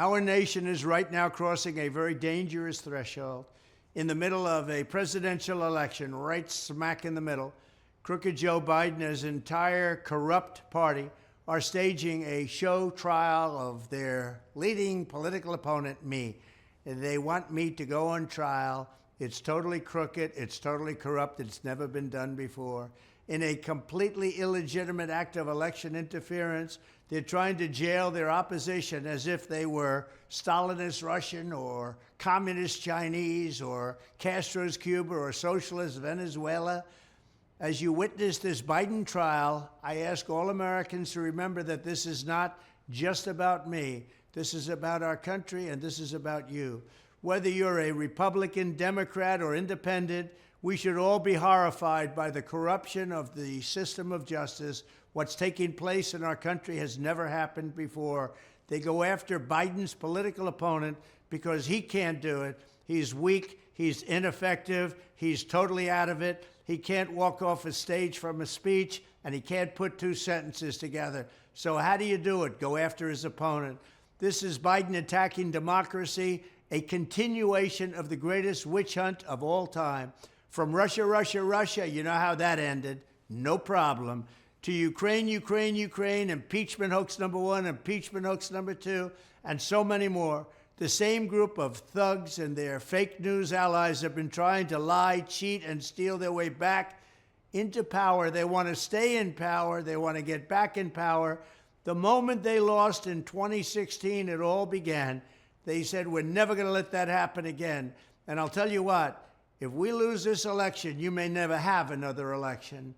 Our nation is right now crossing a very dangerous threshold. In the middle of a presidential election, right smack in the middle, crooked Joe Biden and his entire corrupt party are staging a show trial of their leading political opponent, me. They want me to go on trial. It's totally crooked. It's totally corrupt. It's never been done before. In a completely illegitimate act of election interference, they're trying to jail their opposition as if they were Stalinist Russian or communist Chinese or Castro's Cuba or socialist Venezuela. As you witness this Biden trial, I ask all Americans to remember that this is not just about me. This is about our country, and this is about you. Whether you're a Republican, Democrat, or independent, we should all be horrified by the corruption of the system of justice. What's taking place in our country has never happened before. They go after Biden's political opponent because he can't do it. He's weak. He's ineffective. He's totally out of it. He can't walk off a stage from a speech, and he can't put two sentences together. So how do you do it? Go after his opponent. This is Biden attacking democracy, a continuation of the greatest witch hunt of all time. From Russia, Russia, Russia, you know how that ended. No problem. To Ukraine, Ukraine, Ukraine, impeachment hoax number 1, impeachment hoax number 2, and so many more. The same group of thugs and their fake news allies have been trying to lie, cheat, and steal their way back into power. They want to stay in power. They want to get back in power. The moment they lost in 2016, it all began. They said, we're never going to let that happen again. And I'll tell you what, if we lose this election, you may never have another election.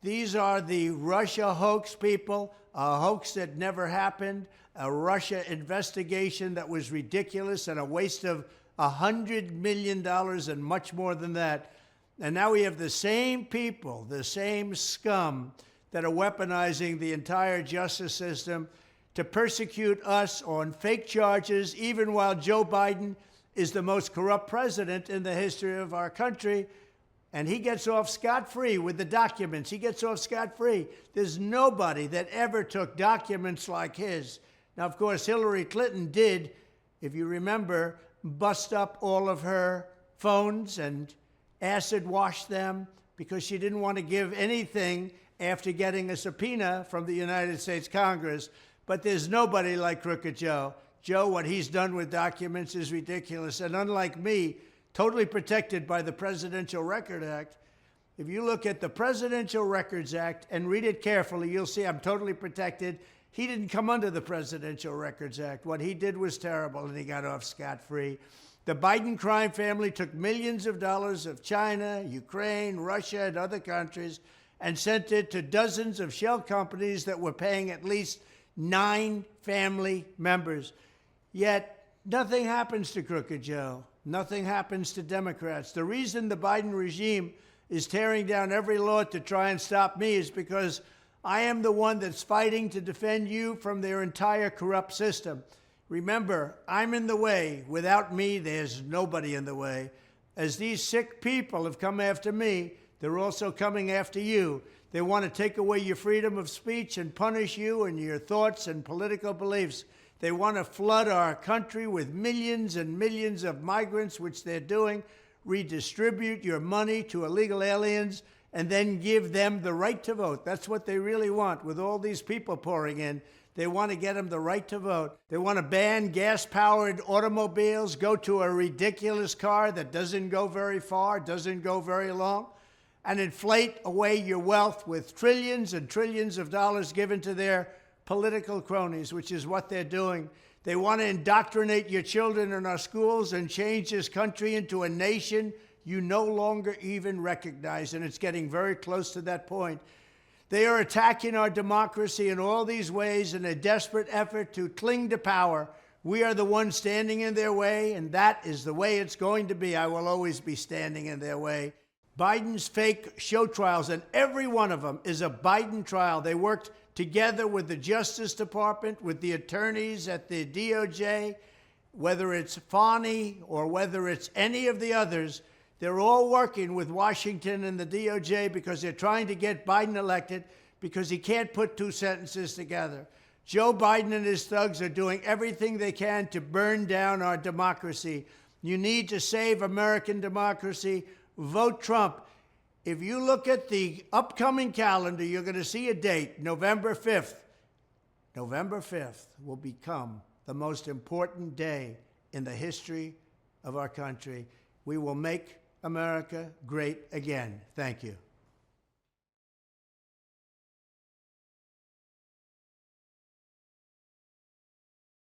These are the Russia hoax people, a hoax that never happened, a Russia investigation that was ridiculous and a waste of $100 million and much more than that. And now we have the same people, the same scum that are weaponizing the entire justice system to persecute us on fake charges, even while Joe Biden is the most corrupt president in the history of our country. And he gets off scot-free with the documents. He gets off scot-free. There's nobody that ever took documents like his. Now, of course, Hillary Clinton did, if you remember, bust up all of her phones and acid wash them because she didn't want to give anything after getting a subpoena from the United States Congress. But there's nobody like Crooked Joe. Joe, what he's done with documents is ridiculous. And unlike me, totally protected by the Presidential Record Act. If you look at the Presidential Records Act and read it carefully, you'll see I'm totally protected. He didn't come under the Presidential Records Act. What he did was terrible, and he got off scot-free. The Biden crime family took millions of dollars of China, Ukraine, Russia, and other countries and sent it to dozens of shell companies that were paying at least 9 family members. Yet nothing happens to Crooked Joe. Nothing happens to Democrats. The reason the Biden regime is tearing down every law to try and stop me is because I am the one that's fighting to defend you from their entire corrupt system. Remember, I'm in the way. Without me, there's nobody in the way. As these sick people have come after me, they're also coming after you. They want to take away your freedom of speech and punish you and your thoughts and political beliefs. They want to flood our country with millions and millions of migrants, which they're doing, redistribute your money to illegal aliens, and then give them the right to vote. That's what they really want. With all these people pouring in, they want to get them the right to vote. They want to ban gas-powered automobiles, go to a ridiculous car that doesn't go very far, doesn't go very long, and inflate away your wealth with trillions and trillions of dollars given to their political cronies, which is what they're doing. They want to indoctrinate your children in our schools and change this country into a nation you no longer even recognize, and it's getting very close to that point. They are attacking our democracy in all these ways in a desperate effort to cling to power. We are the ones standing in their way, and that is the way it's going to be. I will always be standing in their way. Biden's fake show trials, and every one of them is a Biden trial. They worked together with the Justice Department, with the attorneys at the DOJ, whether it's Fani or whether it's any of the others, they're all working with Washington and the DOJ because they're trying to get Biden elected because he can't put two sentences together. Joe Biden and his thugs are doing everything they can to burn down our democracy. You need to save American democracy. Vote Trump. If you look at the upcoming calendar, you're going to see a date, November 5th. November 5th will become the most important day in the history of our country. We will make America great again. Thank you.